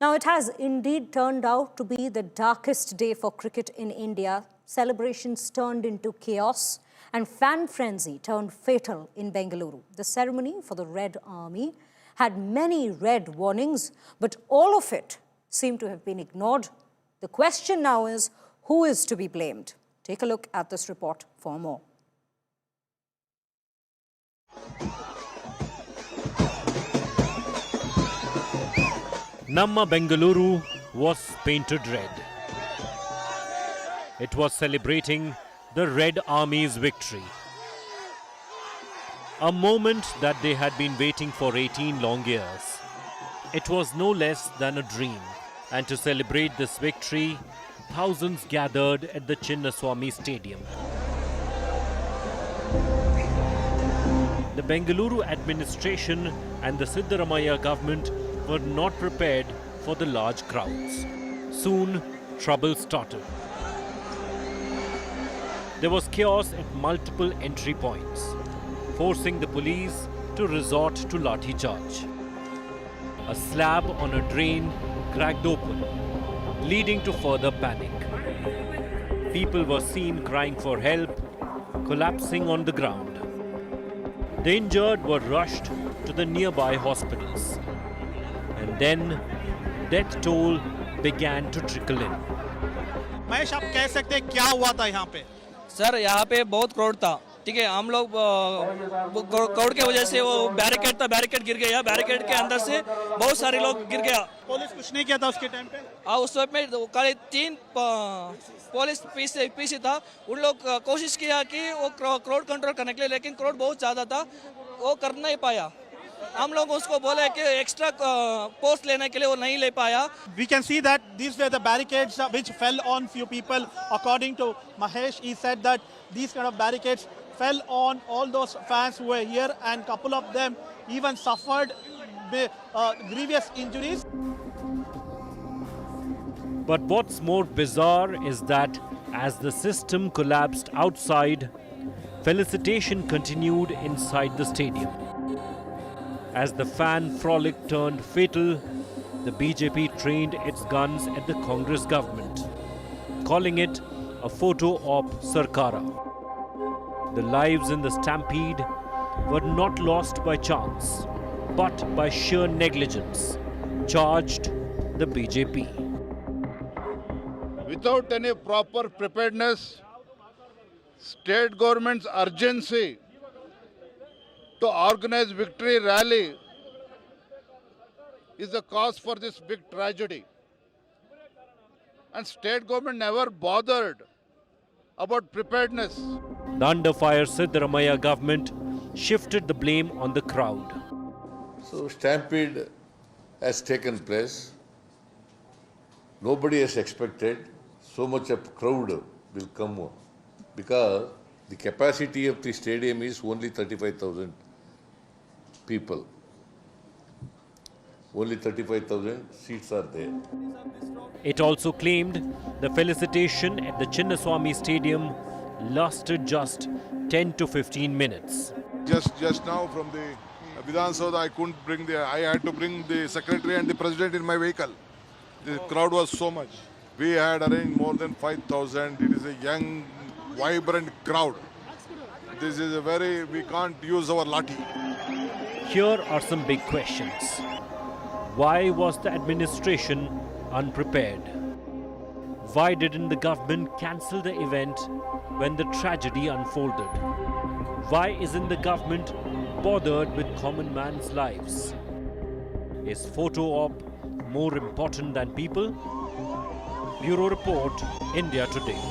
Now, it has indeed turned out to be the darkest day for cricket in India. Celebrations turned into chaos and fan frenzy turned fatal in Bengaluru. The ceremony for the Red Army had many red warnings, but all of it seemed to have been ignored. The question now is, who is to be blamed? Take a look at this report for more. Namma Bengaluru was painted red. It was celebrating the Red Army's victory. A moment that they had been waiting for 18 long years. It was no less than a dream. And to celebrate this victory, thousands gathered at the Chinnaswamy Stadium. The Bengaluru administration and the Siddaramaiah government were not prepared for the large crowds. Soon, trouble started. There was chaos at multiple entry points, forcing the police to resort to lathi charge. A slab on a drain cracked open, leading to further panic. People were seen crying for help, collapsing on the ground. The injured were rushed to the nearby hospitals. And then, death toll began to trickle in. Mahesh, आप कह सकते हैं क्या हुआ था यहाँ पे? Sir, यहाँ पे बहुत क्राउड था, ठीक है। हम लोग क्राउड के वजह से वो बैरिकेड था, बैरिकेड गिर गया। बैरिकेड के अंदर से बहुत सारे लोग गिर गया। पुलिस कुछ नहीं किया था उसके टाइम पे? उस वक्त में करीब 3 पुलिस पीछे था। उन लोग कोशिश किया कि वो क्राउड कंट्रोल करने के लिए, लेकिन क्राउड बहुत ज़्यादा था, वो कर नहीं पाया। हम लोग उसको बोले कि एक्स्ट्रा पोस्ट लेने के लिए, वो नहीं ले पाया। We can see that these were the barricades which fell on few people. According to Mahesh, he said that these kind of barricades fell on all those fans who were here, and couple of them even suffered grievous injuries. But what's more bizarre is that as the system collapsed outside, felicitation continued inside the stadium. As the fan frolic turned fatal, the BJP trained its guns at the Congress government, calling it a photo op Sarkara. The lives in the stampede were not lost by chance, but by sheer negligence, charged the BJP. Without any proper preparedness, state government's urgency to organize victory rally is the cause for this big tragedy. And state government never bothered about preparedness. The under-fire Siddaramaiah government shifted the blame on the crowd. So stampede has taken place. Nobody has expected so much of crowd will come because the capacity of the stadium is only 35,000 people. Only 35,000 seats are there. It also claimed the felicitation at the Chinnaswamy Stadium lasted just 10 to 15 minutes. Just now from the Vidhan Sabha, I had to bring the secretary and the president in my vehicle. The crowd was so much. We had arranged more than 5,000. It is a young, vibrant crowd. This is we can't use our lathi. Here are some big questions. Why was the administration unprepared? Why didn't the government cancel the event when the tragedy unfolded? Why isn't the government bothered with common man's lives? Is photo op more important than people? Bureau Report, India Today.